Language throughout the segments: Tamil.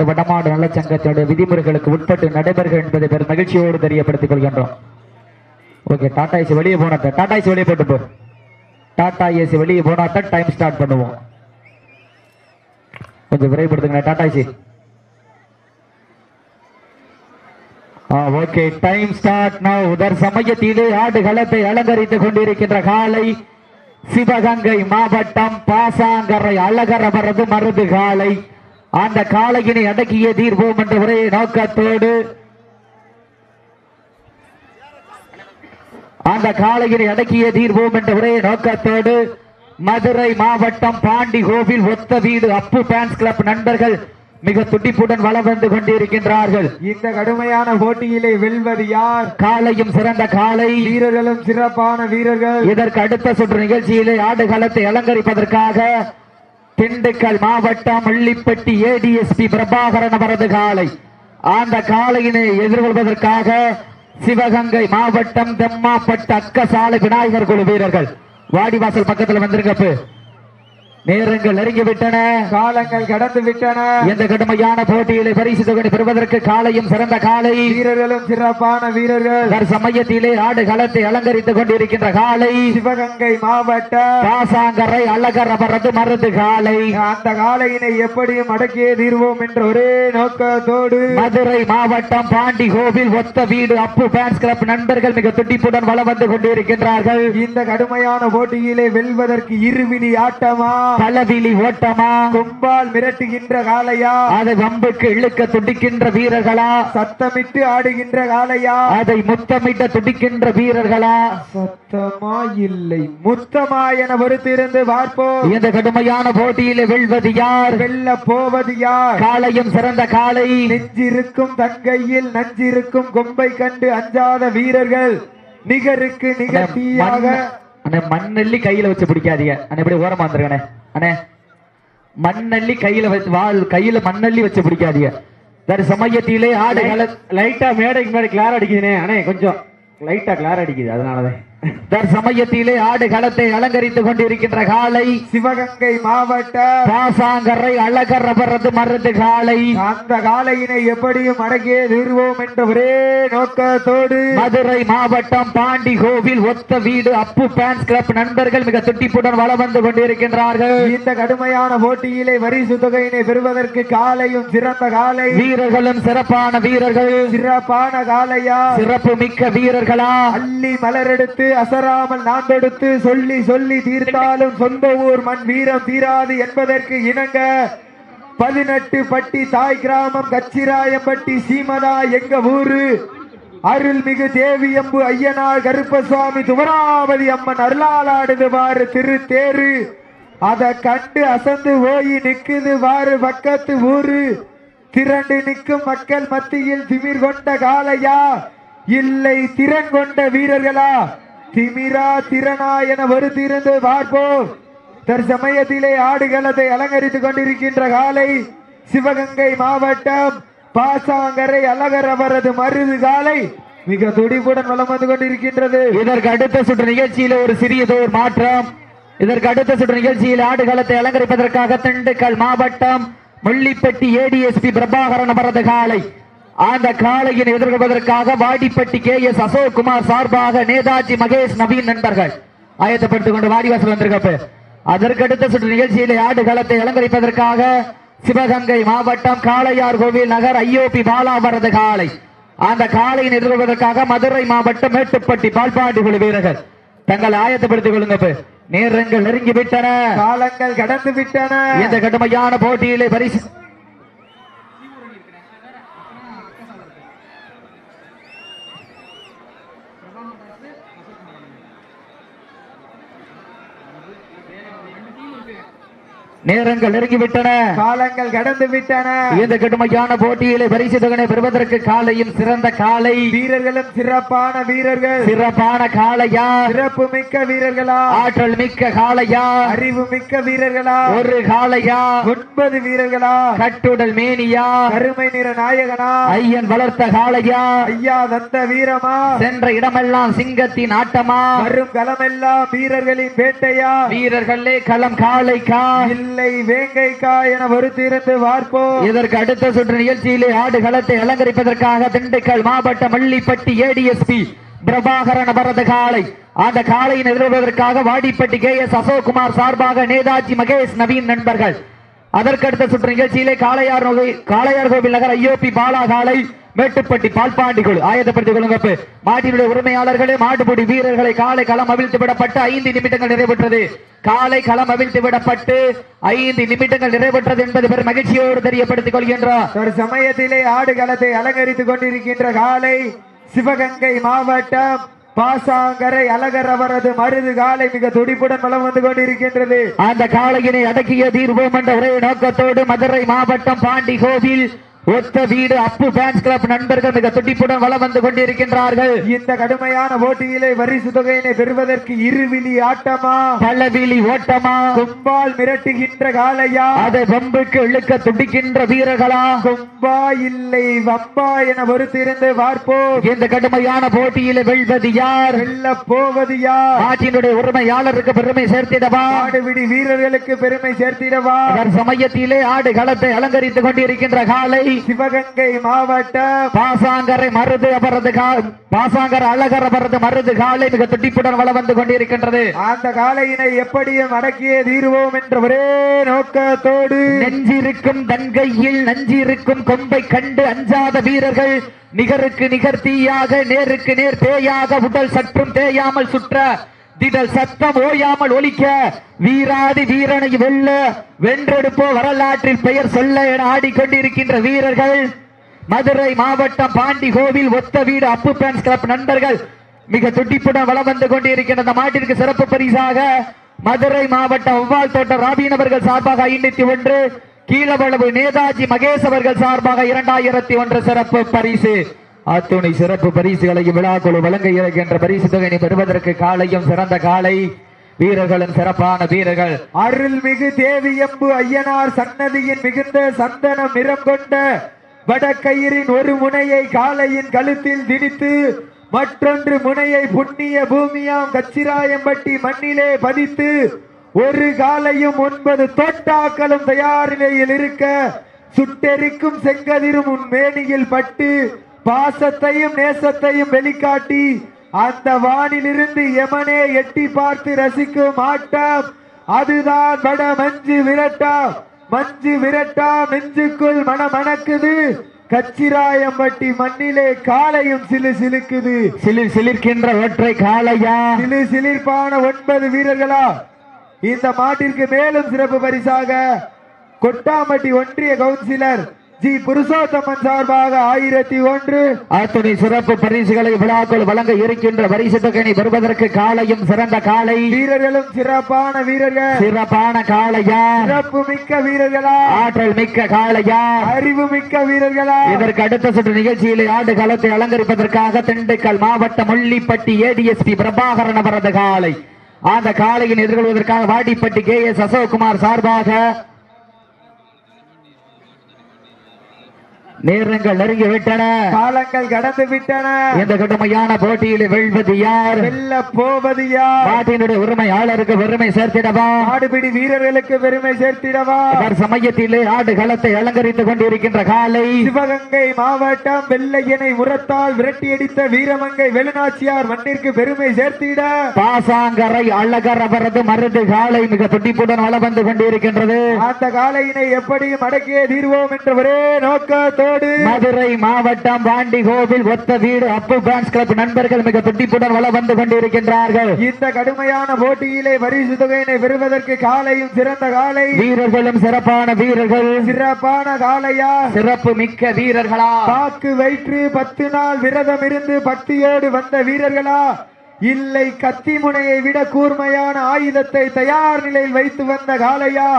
வடமாடு நலச்சங்கத்தினுடைய விதிமுறைகளுக்கு உட்பட்டு நடைபெறுகள் என்பதை பெரும் மகிழ்ச்சியோடு தெரியப்படுத்திக் கொள்கின்றோம். ஓகே, டாடா ஏசி வெளியே போனாட்ட டாடா ஏசி வெளியே போட்டு போ. டாடா ஏசி வெளியே போனாட்ட டைம் ஸ்டார்ட் பண்ணுவோம். கொஞ்சம் விரைவுபடுத்துங்க Tata AC. Okay, time start now. சமயத்திலே ஆடுகளத்தை அலங்கரித்துக் கொண்டிருக்கின்ற காலை சிவகங்கை மாவட்டம் பாசாங்கரை அழகரவரது மருது காலை. அந்த காளையினை அடக்கிய தீர்வோம் என்ற ஒரே நோக்கத்தோடு மதுரை மாவட்டம் பாண்டி கோவில் ஒத்த வீடு அப்பு பேன்ஸ் கிளப் நண்பர்கள் மிக துடிப்புடன் வளம் வந்து கொண்டிருக்கின்றார்கள். இந்த கடுமையான போட்டியிலே வெல்வது யார்? காளையும் சிறந்த காளை, வீரர்களும் சிறப்பான வீரர்கள். இதற்கு அடுத்த சுற்று நிகழ்ச்சியிலே ஆடுகளத்தை அலங்கரிப்பதற்காக திண்டுக்கல் மாவட்டம் மல்லிப்பட்டி ஏடிஎஸ்பி பிரபாகரன் அவரது காலை. அந்த காளையினை எதிர்கொள்வதற்காக சிவகங்கை மாவட்டம் தெம்மாப்பட்டு அக்கசாலை விநாயகர் குழு வீரர்கள் வாடிவாசல் பக்கத்தில் வந்திருக்கப்ப நேரங்கள் நெருங்கிவிட்டன, காலங்கள் கடந்து விட்டன. இந்த கடுமையான போட்டியிலே பரிசு தொகை பெறுவதற்கு காளையும் சிறந்த காலை, வீரர்களும் சிறப்பான வீரர்கள். சமயத்திலே ஆடுகளத்தை அலங்கரித்துக் கொண்டிருக்கின்ற காலை சிவகங்கை மாவட்டம் பாசாங்கரை அழகரவரது மருது காலை. அந்த காளையினை எப்படியும் அடக்கியே தீர்வோம் என்ற ஒரே நோக்கத்தோடு மதுரை மாவட்டம் பாண்டி கோவில் ஒத்த வீடு அப்பு பேன்ஸ் கிளப் நண்பர்கள் மிக துடிப்புடன் வளம் வந்து கொண்டிருக்கின்றார்கள். இந்த கடுமையான போட்டியிலே வெல்வதற்கு இருவிழி ஆட்டமா, பலவிழி ஓட்டமா, கொம்பால் மிரட்டுகின்ற காளையா, அதை வம்புக்கு இழுக்க துடிக்கின்ற வீரர்களா, சத்தமிட்டு ஆடுகின்ற காளையா, அதை முத்தமிட்ட துடிக்கின்ற வீரர்களா, சத்தமா இல்லை முத்தமா என பொறுத்திருந்து பார்ப்போம். இந்த கடுமையான போட்டியில் வெல்வது யார், வெல்ல போவது யார்? காளையும் சிறந்த காளை, நெஞ்சிருக்கும் தங்கையில் நஞ்சிருக்கும் கொம்பை கண்டு அஞ்சாத வீரர்கள், நிகருக்கு நிகழ்ச்சியாக. மண்ணள்ளி கையில வச்சு பிடிக்காதீங்க அண்ணே, இப்படி ஓரமா வந்துருக்கனே அண்ணே. மண்ணள்ளி கையில வச்சு கையில மண்ணள்ளி வச்சு பிடிக்காதீங்க. சமயத்திலே ஆடுகள லைட்டா மேடைக்கு மேடை கிளார் அடிக்குதுனே அண்ணே, கொஞ்சம் லைட்டா கிளார் அடிக்குது, அதனாலதான். சமயத்திலே ஆடுகளத்தை அலங்கரித்துக் கொண்டிருக்கின்ற காலை சிவகங்கை மாவட்டம் பாசாங்கரை அழகரவரது மருது காலை. அந்த காளையினை எப்படியும் அடக்கியே தீர்வோம் என்ற ஒரே நோக்கத்தோடு மதுரை மாவட்டம் பாண்டி கோவில் ஒத்த வீடு அப்பு பேன்ஸ் கிளப் நண்பர்கள் மிக துட்டிப்புடன் வளம் வந்து கொண்டிருக்கின்றார்கள். இந்த கடுமையான போட்டியிலே பரிசு தொகையினை பெறுவதற்கு காளையும் சிறந்த காளை, வீரர்களும் சிறப்பான வீரர்கள். சிறப்பான காளையா, சிறப்பு மிக்க வீரர்களா, அள்ளி மலரெடுத்து அசராமல் நான் தொடுத்து சொல்லி சொல்லி தீர்த்தாலும் சொந்த ஊர் மண் வீரம் தீராது என்பதற்கு இணங்க 18 பட்டி தாய் கிராமம் கச்சிராயம்பட்டி சீமதா எங்க ஊரு அருள்மிகு தேவியம்பு ஐயனார் கருப்பசுவாமி துவராவதி அம்மன் அருளாளாடுது வாரு திரு தேரு. அதை கண்டு அசந்து ஓயி நிக்குது வாரு பக்கத்து ஊரு. திரண்டு நிற்கும் மக்கள் மத்தியில் திமிர் கொண்ட காளையா, இல்லை திறன் கொண்ட வீரர்களா, திமிரா திறனா என வருத்திருந்து பார்ப்போம். தற்சமயத்திலே ஆடுகளத்தை அலங்கரித்துக் கொண்டிருக்கின்ற காலை சிவகங்கை மாவட்டம் பாசாங்கரை அழகரவரது மருது காலை மிக துடிப்புடன் வலம் வந்து கொண்டிருக்கின்றது. இதற்கு அடுத்த சுற்று நிகழ்ச்சியில ஒரு சிறியதோர் மாற்றம். இதற்கு அடுத்த சுற்று நிகழ்ச்சியில் ஆடுகளத்தை அலங்கரிப்பதற்காக திண்டுக்கல் மாவட்டம் முள்ளிப்பட்டி ஏடிஎஸ்பி பிரபாகரன் அவரது காலை. அந்த காளையை எதிர்கொள்வதற்காக வாடிப்பட்டி KS அசோக் குமார் சார்பாக நேதாஜி மகேஷ் நவீன் நண்பர்கள் ஆயத்தப்படுத்திக் கொண்டு வாடிவாசல் வந்திருக்க. அதற்கடுத்த சுற்று நிகழ்ச்சியிலே ஆடுகளத்தை அலங்கரிப்பதற்காக சிவகங்கை மாவட்டம் காளையார் கோவில் நகர் ஐயோபி பாலா அவரது காலை. அந்த காளையை எதிர்கொள்வதற்காக மதுரை மாவட்டம் மேட்டுப்பட்டி பால்பாண்டி குழு வீரர்கள் தங்களை ஆயத்தப்படுத்திக் கொள்ளுங்க. நேரங்கள் நெருங்கி விட்டன, காலங்கள் கடந்து விட்டன. இந்த கடுமையான போட்டியிலே பரிசு நேரங்கள் நெருங்கிவிட்டன, காலங்கள் கடந்து விட்டன. இந்த கடுமையான போட்டியிலே பரிசு தொகை பெறுவதற்கு காளையும் சிறந்த காளை, வீரர்களும் சிறப்பான வீரர்கள். சிறப்பான காளையா, சிறப்பு மிக்க வீரர்களா, ஆற்றல் மிக்க காளையா, அறிவு மிக்க வீரர்களா, ஒரு காளையா, 9 வீரர்களா, கட்டுடல் மேனியா, கருமை நிற நாயகனா, ஐயன் வளர்த்த காளையா, ஐயா தந்த வீரமா, சென்ற இடமெல்லாம் சிங்கத்தின் ஆட்டமா, வரும் களமெல்லாம் வீரர்களின் வேட்டையா, வீரர்களே களம் காளைக்கா, இல்ல இல்லை வேங்கைக்கா என பொறுத்திருந்து பார்ப்போம். இதற்கு அடுத்த சுற்று நிகழ்ச்சியிலே ஆடுகளத்தை அலங்கரிப்பதற்காக திண்டுக்கல் மாவட்டம் மல்லிப்பட்டி ஏடிஎஸ்பி பிரபாகரன் அவரது காலை, அந்த காலையை எதிர்வதற்காக வாடிப்பட்டி KS அசோக்குமார் சார்பாக நேதாஜி மகேஷ் நவீன் நண்பர்கள். அதற்கடுத்த சுற்று நிகழ்ச்சியிலே காளையார் கோவில் நகர் ஐயோபி பாலா காலை, மேட்டுப்பட்டி பால்பாண்டி குழு ஆயத்தப்படுத்திக் கொள்ளுங்க. மாட்டினுடைய உரிமையாளர்களே, மாட்டுப்படி வீரர்களை காலை களம் அவிழ்த்து விடப்பட்டு 5 நிமிடங்கள் நிறைவேற்றது. காலை களம் அவிழ்த்து விடப்பட்டு 5 நிமிடங்கள் நிறைவேற்றது என்பது பெரும் மகிழ்ச்சியோடு தெரியப்படுத்திக் கொள்கின்றார். ஒரு சமயத்திலே ஆடுகளத்தை அலங்கரித்துக் கொண்டிருக்கின்ற காலை சிவகங்கை மாவட்டம் பாசாங்கரை அழகர் அவரது மருது காலை மிக துடிப்புடன் வலம் வந்து கொண்டிருக்கின்றது. அந்த காளையினை அடக்கிய தீர்வோம் என்ற ஒரே நோக்கத்தோடு மதுரை மாவட்டம் பாண்டி கோவில் ஒத்த வீடு அப்பு ஃபேன்ஸ் கிளப் நண்பர்கள் மிக துடிப்புடன் வலம் வந்து கொண்டிருக்கின்றார்கள். இந்த கடுமையான போட்டியிலே பரிசு தொகையினை பெறுவதற்கு இருவிழி ஆட்டமா பல்லவிழி ஓட்டமா, கும்பால் மிரட்டுகின்ற காளையா, அதை வம்புக்கு இழுக்க துடிக்கின்ற வீரர்களா, கும்பா இல்லை வம்பா என பொறுத்திருந்து பார்ப்போம். இந்த கடுமையான போட்டியிலே வெல்வது யார், வெல்ல போவது யார், நாட்டினுடைய உரிமையாளருக்கு பெருமை சேர்த்திடவா, ஆடுபிடி வீரர்களுக்கு பெருமை சேர்த்திடவா. அவர் சமயத்திலே ஆடு களத்தை அலங்கரித்துக் கொண்டிருக்கின்ற காலை சிவகங்கை மாவட்டம் பாசாங்கரை மருது அவரது பாசாங்கர் அழகர் அவரது மருது காலை மிக துடிப்புடன் வளம் வந்து கொண்டிருக்கின்றது. அந்த காலையினை எப்படியும் அடக்கியே தீர்வோம் என்ற ஒரே நோக்கத்தோடு நெஞ்சிருக்கும் தன்கையில் நஞ்சிருக்கும் கொம்பை கண்டு அஞ்சாத வீரர்கள் நிகருக்கு நிகர் தீயாக நேருக்கு நேர் பேயாக உடல் சற்றும் தேயாமல் சுற்ற திடல் சத்தம் ஓயாமல் ஒலிக்க வீராதி வீரனை வெல்ல வென்றெடுப்போ வரலாற்றில் பெயர் சொல்ல என ஆடிக்கொண்டிருக்கின்ற வீரர்கள் மதுரை மாவட்டம் பாண்டி கோவில் ஒத்த வீடு அப்பு ஃபேன்ஸ் கிளப் நண்பர்கள் மிக துடிப்புடன் வலம் வந்து கொண்டிருக்கின்ற அந்த மாட்டிற்கு சிறப்பு பரிசாக மதுரை மாவட்டம் ஒவ்வால் தோட்டம் ராபின் அவர்கள் சார்பாக 501, கீழவளவு நேதாஜி மகேஷ் அவர்கள் சார்பாக 2001 சிறப்பு பரிசு. அத்துணை சிறப்பு பரிசுகளை விழாக்குழு வழங்க இருக்கின்ற பரிசு தொகையை பெறுவதற்கு காலையும் சிறந்த காலை, வீரர்களும் சிறப்பான வீரர்கள். அருள்மிகு தேவியம்பு ஐயனார் சன்னதியின் மிகுந்த சந்தனம் நிறம் கொண்ட வடக்கயிறின் ஒரு முனையை காளையின் கழுத்தில் திணித்து மற்றொன்று முனையை புண்ணிய பூமியாம் கச்சிராயம்பட்டி மண்ணிலே பதித்து ஒரு காலையும் 9 தோட்டாக்களும் தயார் நிலையில் இருக்க சுட்டெரிக்கும் செங்கதிரும் உன் மேனியில் பட்டு பாசத்தையும் நேசத்தையும் வெளிக்காட்டி அந்த வானிலிருந்து எமனே எட்டி பார்த்து ரசிக்கும் ஆட்டம் அதுதான் வட மஞ்சு விரட்டா. மஞ்சு விரட்டா நெஞ்சுக்குள் மணக்குது, கச்சிராயம்பட்டி மண்ணிலே காலையும் சிலுக்குது. சிலிர்க்கின்ற ஒற்றை காளையா, சிலிர்ப்பான 9 வீரர்களா. இந்த மாட்டிற்கு மேலும் சிறப்பு பரிசாக கொட்டாம்பட்டி ஒன்றிய கவுன்சிலர் ஜி புருஷோத்தமன் சார்பாக 1001 அத்துணை சிறப்பு பரிசுகளை விழாக்குள் வழங்க இருக்கின்ற பரிசு தொகையை பெறுவதற்கு காலையும் சிறந்த காலை, வீரர்களும் சிறப்பான வீரர்கள், சிறப்பான காளையா, சிறப்பு மிக்க வீரர்களா, ஆற்றல் மிக்க காளையா, அறிவு மிக்க வீரர்களா. இதற்கு அடுத்த சுற்று நிகழ்ச்சியிலே ஆடு களத்தை அலங்கரிப்பதற்காக திண்டுக்கல் மாவட்டம் முள்ளிப்பட்டி ஏடிஎஸ்பி பிரபாகரன் அவரது காலை, அந்த காளையின் எதிர்கொள்வதற்காக வாடிப்பட்டி KS அசோக்குமார் சார்பாக நேரங்கள் நெருங்கி விட்டன, காலங்கள் கடந்து விட்டன. இந்த கடுமையான போட்டியில் வெல்வது யார், வெல்ல போவது யார், நாட்டினுடைய உரிமையாளருக்கு பெருமை சேர்த்திடவா, ஆடுபிடி வீரர்களுக்கு பெருமை சேர்த்திடவா. சமயத்திலே ஆடு களத்தை அலங்கரித்துக் கொண்டிருக்கின்ற காலை சிவகங்கை மாவட்டம் வெள்ளையனை முரத்தால் விரட்டியடித்த வீரமங்கை வெளுநாச்சியார் மண்ணிற்கு பெருமை சேர்த்திட பாசாங்கரை அழகர் அவரது மருது காலை மிக துடிப்புடன் வளம் வந்து கொண்டிருக்கின்றது. அந்த காலையினை எப்படியும் அடக்கியே தீர்வோம் என்ற ஒரே நோக்கத்தோடு மதுரை மாவட்டம் பாண்டி கோவில் ஒத்த வீடு அப்பு ஃபேன்ஸ் கிளப் நண்பர்கள் மிக துடிப்புடன் வளம் வந்து கொண்டிருக்கின்றார்கள். இந்த கடுமையான போட்டியிலே பரிசு தொகையினை பெறுவதற்கு காலையும் சிறந்த காலை, வீரர்களும் சிறப்பான வீரர்கள், சிறப்பான காளையா, சிறப்பு மிக்க வீரர்களா, பாக்கு வயிற்று 10 நாள் விரதம் இருந்து பக்தியோடு வந்த வீரர்களா, இல்லை கத்தி முனையை விட கூர்மையான ஆயுதத்தை தயார் நிலையில் வைத்து வந்த காளையா,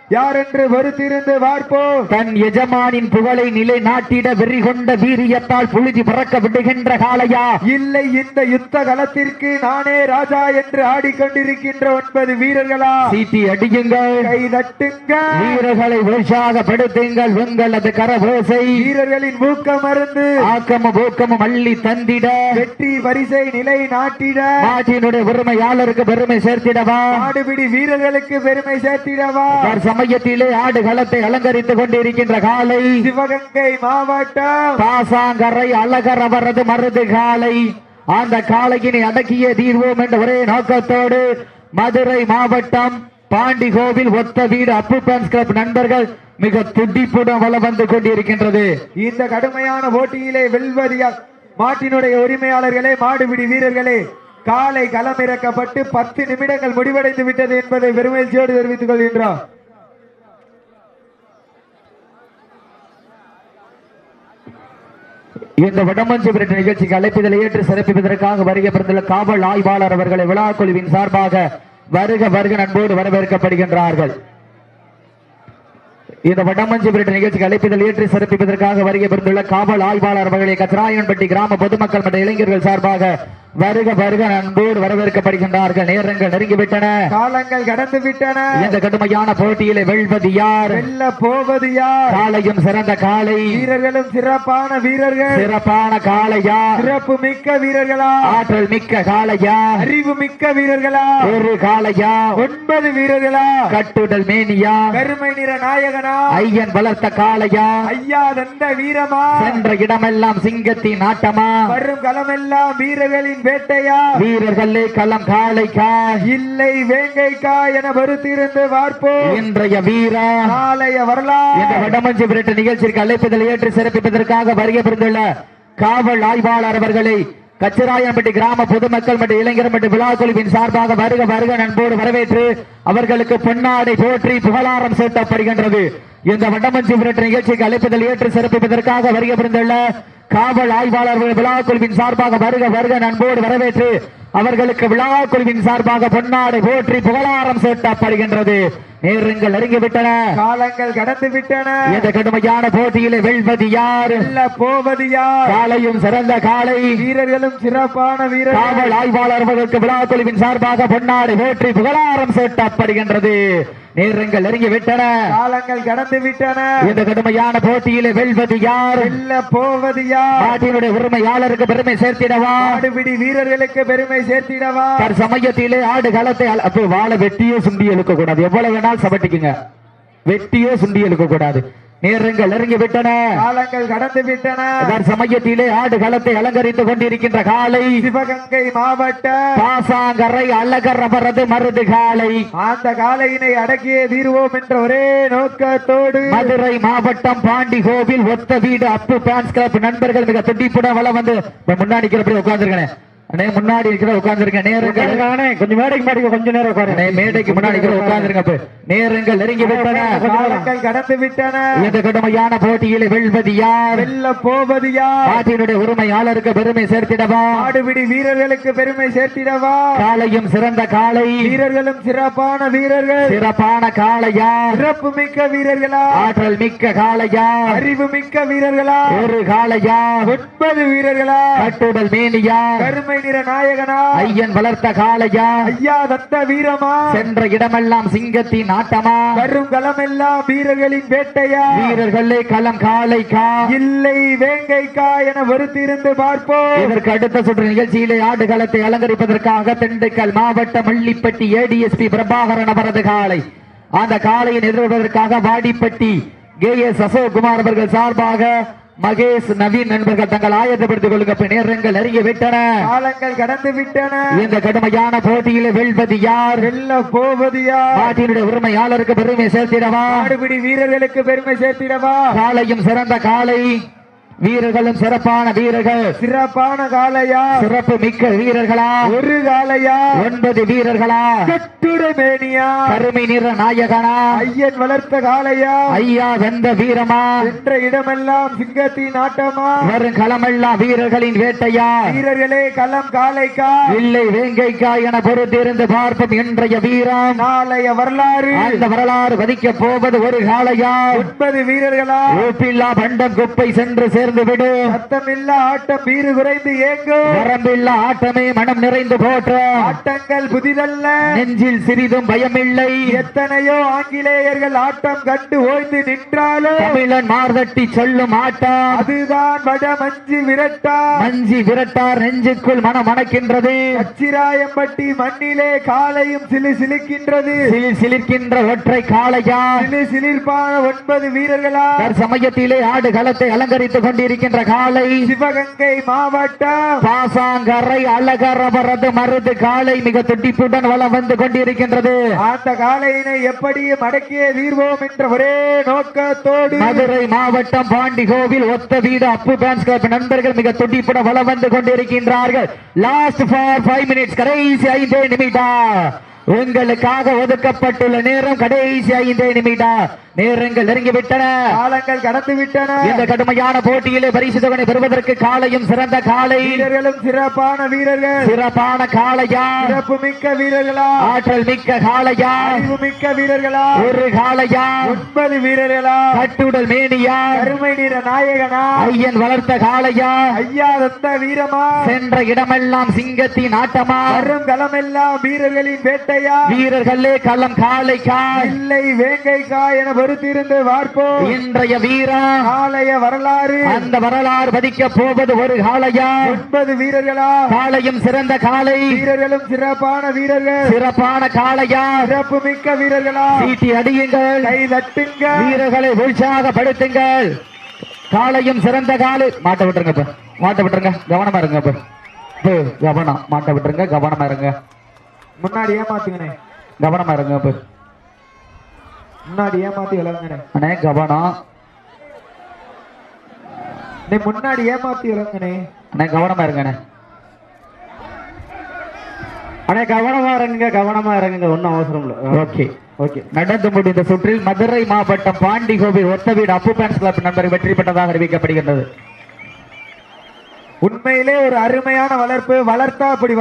யார் என்று பொறுத்திருந்து பார்ப்போம். தன் எஜமானின் புகழை நிலை நாட்டிட வெறி கொண்ட வீரியத்தால் புழுதி பறக்க விடுகின்ற காளையா, இல்லை இந்த யுத்த களத்திற்கு நானே ராஜா என்று ஆடிக்கொண்டிருக்கின்ற 9 வீரர்களா, சீட்டி அடியுங்கள், கை தட்டுங்கள், வீரர்களை உற்சாகப்படுத்துங்கள், உங்களது கரபோசை வீரர்களின் ஊக்கம் மருந்து ஆக்கமும் ஊக்கமும் அள்ளி தந்திட வெற்றி பரிசை நிலை நாட்டிட நாட்டினுடைய உரிமையாளருக்கு பெருமை சேர்த்திடவா, ஆடுபிடி வீரர்களுக்கு பெருமை சேர்த்திடவா. தற்சமயத்திலே ஆடுகளத்தை அலங்கரித்துக் கொண்டிருக்கின்ற காலை சிவகங்கை மாவட்டம் பாசாங்கரை அழகர் அவரது மருது காலை. அந்த காளையினை அடக்கிய தீர்வோம் என்ற ஒரே நோக்கத்தோடு மதுரை மாவட்டம் பாண்டி கோவில் ஒத்த வீடு அப்பு பேன்ஸ் கிளப் நண்பர்கள் மிக துடிப்புடன் வலம் வந்து கொண்டிருக்கின்றது. இந்த கடுமையான போட்டியிலே வெல்வதியா மாட்டினுடைய உரிமையாளர்களே, மாடுபிடி வீரர்களே, காலை களமிறக்கப்பட்டு 10 நிமிடங்கள் முடிவடைந்து விட்டது என்பதை பெருமகிழ்ச்சியோடு தெரிவித்துக் கொள்கின்றோம். இந்த வடமஞ்சு விரட்டு நிகழ்ச்சிக்கு அழைப்பதில் ஏற்று சிறப்பிப்பதற்காக வருகை பிறந்துள்ள காவல் ஆய்வாளர் அவர்களை விழா குழுவின் சார்பாக வருக வருக நண்போடு வரவேற்கப்படுகின்றார்கள். இந்த வடமஞ்சு விரட்டு நிகழ்ச்சிக்கு அழைப்பதில் ஏற்று சிறப்பிப்பதற்காக வருகை பிறந்துள்ள காவல் ஆய்வாளர் அவர்களை கச்சராயன்பட்டி கிராம பொதுமக்கள் மற்றும் இளைஞர்கள் சார்பாக வருக வருக நண்போடு வரவேற்கப்படுகின்றார்கள். நேரங்கள் நெருங்கிவிட்டன, காலங்கள் கடந்து விட்டன. இந்த கடுமையான போட்டியிலே வெல்வது யார், வெல்ல போவது யார்? காலையும் சிறந்த காலை, வீரர்களும் சிறப்பான வீரர்கள், சிறப்பான காளையா, சிறப்பு மிக்க வீரர்களா, ஆற்றல் மிக்க காளையா, அறிவு மிக்க வீரர்களா, ஒரு காளையா, 9 வீரர்களா, கட்டுடல் மேனியா, கருமை நிற நாயகனா, ஐயன் வளர்த்த காளையா, ஐயா தந்த வீரமா, சென்ற இடமெல்லாம் சிங்கத்தின் ஆட்டமா, வரும் களமெல்லாம் வீரர்களின் வேட்டையா, வீரர்களே களம் காளைக்கா இல்லை வேங்கைக்கா என வருத்திருந்து பார்ப்போம். இன்றைய வீரா நாளைய வரலாறு. இந்த வடமஞ்சு விரட்டு நிகழ்ச்சிக்கு அழைப்பதில் ஏற்று சிறப்பிப்பதற்காக வருகை புரிந்துள்ள காவல் ஆய்வாளர் அவர்களை கச்சராயன்பட்டி கிராம பொதுமக்கள் மற்றும் இளைஞர் மற்றும் விழா குழுவின் சார்பாக வருக வருக நண்போடு வரவேற்று அவர்களுக்கு பொன்னாடை போற்றி புகழாரம் சூட்டப்படுகின்றது. இந்த வடமஞ்சு விரட்டு நிகழ்ச்சிக்கு அழைப்பதில் ஏற்று சிறப்பிப்பதற்காக வருகை புரிந்துள்ள காவல் ஆய்வாளர்கள் விழா குழுவின் சார்பாக வருக வருக நண்போடு வரவேற்று அவர்களுக்கு விழா குழுவின் சார்பாக பொன்னாடை போற்றி புகழாரம் சூட்டப்படுகின்றது. நேரங்கள் நெருங்கிவிட்டன, காலங்கள் கடந்து விட்டன. இந்த கடுமையான போட்டியிலே வெல்வது யார், வெல்ல போவது யார்? காலையும் சிறந்த காலை, வீரர்களும் சிறப்பான வீரர்கள். காவல் ஆய்வாளர் அவர்களுக்கு விழா குழுவின் சார்பாக பொன்னாடை போற்றி புகழாரம் சூட்டப்படுகின்றது. நேரங்கள் நெருங்கி விட்டன, காலங்கள் கடந்து விட்டன. இந்த கடுமையான போட்டியிலே வெல்வது யார், வெல்ல போவது யார்? நாட்டினுடைய உரிமையாளருக்கு பெருமை சேர்த்திடவா, ஆடுபிடி வீரர்களுக்கு பெருமை சேர்த்திடவா? சமயத்திலே ஆடு களத்தை வாழ வெட்டியோ சுண்டி எழுக்க கூடாது, எவ்வளவு வேணாலும் சபட்டிக்குங்க, வெட்டியோ சுண்டி எழுக்க கூடாது. நேரங்கள் நெருங்கி விட்டன, காலங்கள் கடந்து விட்டன. சமயத்திலே ஆடு களத்தை அலங்கரித்துக் கொண்டிருக்கின்ற காலை சிவகங்கை மாவட்டம் பாசாங்கரை அழகர் அவரது மருது காலை. அந்த காலையினை அடக்கிய தீர்வோம் என்ற ஒரே நோக்கத்தோடு மதுரை மாவட்டம் பாண்டி கோவில் ஒத்த வீடு அப்பு பேன்ஸ் கிளப் நண்பர்கள் மிக துடிப்புடன் வளம் வந்து முன்னாடி உட்கார்ந்துருக்கேன், முன்னாடி இருக்கிற உட்கார்ந்துருக்கேன். நேரங்கள் கொஞ்சம் மேடைக்கு மாடி கொஞ்சம் நேரம் உட்காரு, மேடைக்கு முன்னாடி உட்கார்ந்துருங்க. நேரங்கள் நெருங்கி விட்டன, காலங்கள் கடந்து விட்டன. இந்த கடுமையான போட்டியில் வெல்வது யார், வெல்ல போவது யார்? நாட்டினுடைய உரிமையாளருக்கு பெருமை சேர்த்திடவா, ஆடுபிடி வீரர்களுக்கு பெருமை சேர்த்திடவா? காலையும் சிறந்த காலை, வீரர்களும் சிறப்பான வீரர்கள், சிறப்பான காளையா, சிறப்பு மிக்க வீரர்களா, ஆற்றல் மிக்க காளையா, அறிவு மிக்க வீரர்களா, ஒரு காளையா, 9 வீரர்களா, கட்டுடல் மேனியா, கருமை நிற நாயகனா, ஐயன் வளர்த்த காளையா, ஐயா தந்த வீரமா, சென்ற இடமெல்லாம் சிங்கத்தின் ஆட்டமா, வரும் களமெல்லாம் வீரர்களின் வேட்டையா, வீரர்களே களம் காளைக்கா இல்லை வேங்கைக்கா என வருத்திருந்து பார்ப்போம். இதற்கு அடுத்த சுற்று நிகழ்ச்சியிலே ஆடு களத்தை அலங்கரிப்பதற்காக திண்டுக்கல் மாவட்டம் மல்லிப்பட்டி ஏடிஎஸ்பி பிரபாகரன் அவரது காலை. அந்த காளையை எதிர்கொள்வதற்காக வாடிப்பட்டி KS அசோக்குமார் அவர்கள் சார்பாக மகேஷ் நவீன் நண்பர்கள் தங்கள் ஆயத்தப்படுத்திக் கொள்ளுங்க. நேரங்கள் நெருங்கி விட்டன, காலங்கள் கடந்து விட்டன. இந்த கடுமையான போட்டியில் வெல்வது யார், வெல்ல போவது யார்? நாட்டினுடைய உரிமையாளருக்கு பெருமை சேர்த்திடவா, ஆடுபிடி வீரர்களுக்கு பெருமை சேர்த்திடவா? காலையும் சிறந்த காலை, வீரர்களும் சிறப்பான வீரர்கள், சிறப்பான காளையா, சிறப்பு மிக்க வீரர்களா, ஒரு காளையா, 9 வீரர்களா, கட்டுடை மேனியா, கருமை நிற நாயகனா, ஐயன் வளர்த்த காளையா, ஐயா வெந்த வீரமா, சென்ற இடமெல்லாம் சிங்கத்தின் ஆட்டமா, வரும் களமெல்லாம் வீரர்களின் வேட்டையா, வீரர்களே களம் காளைக்கா இல்லை வேங்கைக்கா என பொறுத்திருந்து பார்ப்போம். இன்றைய வீரம் நாளைய வரலாறு. அந்த வரலாறு வதிக்க போவது ஒரு காளையா, 9 வீரர்களா, ஊப்பில்லா பண்டம் குப்பை சென்று சேர்ந்து விடும். சத்தமில்ல ஆட்டம் வீறு குறைந்து ஏங்கும். வரம்பில்ல ஆட்டமே மனம் நிறைந்து போற்றும். ஆட்டங்கள் புதிதல்ல, நெஞ்சில் சிறிதும் பயமில்லை. எத்தனையோ ஆங்கிலேயர்கள் ஆட்டம் கண்டு ஓய்ந்து நின்றாலும் தமிழன் மார்தட்டி சொல்லும் ஆட்டம் அதுதான் வட மஞ்சு விரட்டா. மஞ்சி விரட்டார் நெஞ்சுக்குள் மனம் மணக்கின்றது. கச்சிராயம்பட்டி மண்ணிலே காலையும் சிலு சிலுக்கின்றது. சிலிர்க்கின்ற ஒற்றை காளையா சிலு சிலிர்ப்பான 9 வீரர்களா சமயத்திலே ஆடு களத்தை அலங்கரித்துக் கொண்டிருக்கின்ற காளை சிவகங்கை மாவட்டம் பாசாங்கரை அழகரவரது மருது காளை மிக துடிப்புடன் வலம் வந்து கொண்டிருக்கின்றது. அந்த காளையினை எப்படியும் அடக்கிய தீர்வோம் என்ற ஒரே நோக்கத்தோடு மதுரை மாவட்டம் பாண்டி கோவில் ஒத்த வீடு அப்பு பேன்ஸ் கிளப் நண்பர்கள் மிக துடிப்புடன் வலம் வந்து கொண்டிருக்கின்றார்கள். லாஸ்ட் ஃபார் 5 மினிட்ஸ், கடைசி 5 நிமிடம் உங்களுக்காக ஒதுக்கப்பட்டுள்ள நேரம். கடைசி 5 நிமிடம் நேரங்கள் நெருங்கிவிட்டன, காலங்கள் கடந்து விட்டன. இந்த கடுமையான போட்டியிலே பரிசு தொகை பெறுவதற்கு காளையும் சிறந்த காளை, வீரர்களும் சிறப்பான வீரர்கள், சிறப்பான காளையா, சிறப்பு மிக்க வீரர்களா, ஆற்றல் மிக்க காளையா, அறிவு மிக்க வீரர்களா, ஒரு காளையா, 9 வீரர்களா, கட்டுடல் மேனியா, கருமை நிற நாயகனா, ஐயன் வளர்த்த காளையா, ஐயா தந்த வீரமா, சென்ற இடமெல்லாம் சிங்கத்தின் ஆட்டமா, வரும் களமெல்லாம் வீரர்களின் வேட்டையா, வீரர்களே களம் காளைக்கா இல்லை வேங்கைக்கா என பொறுத்திருந்து பார்ப்போம். இன்றைய வீரா காளைய வரலாறு, அந்த வரலாறு பதிக்க போவது ஒரு காளையா, 9 வீரர்களா, காளையும் சிறந்த காளை, வீரர்களும் சிறப்பான வீரர்கள், சிறப்பான காளையா, சிறப்பு மிக்க வீரர்களா, சீட்டி அடியுங்கள், கை தட்டுங்க, வீரர்களை உற்சாகப்படுத்துங்கள். காளையும் சிறந்த காளை. மாட்ட விட்டுருங்க இப்ப, மாட்ட விட்டுருங்க, கவனமா இருங்க இப்ப. கவனம், மாட்ட விட்டுருங்க, கவனமா இருங்க, முன்னாடி ஏமாத்துங்கண்ணே, கவனமா இருங்க இப்ப. முன்னாடி ஏமாத்தி விளங்குங்கண்ணே, அண்ணே கவனம், நீ முன்னாடி ஏமாத்தி விளங்குங்கண்ணே, அண்ணே கவனமா இருங்கண்ணே, அண்ணே கவனமா இருங்க, கவனமா இருங்க, ஒன்னும் அவசரம் இல்லை. Okay okay. நடந்து முடிந்த சுற்றில் மதுரை மாவட்டம் பாண்டி கோவில் ஒத்த வீடு அப்பு பேன்ஸ் கிளப் நண்பர் வெற்றி பெற்றதாக அறிவிக்கப்படுகின்றது. உண்மையிலே ஒரு அருமையான வளர்ப்பு, வளர்த்தா அப்படி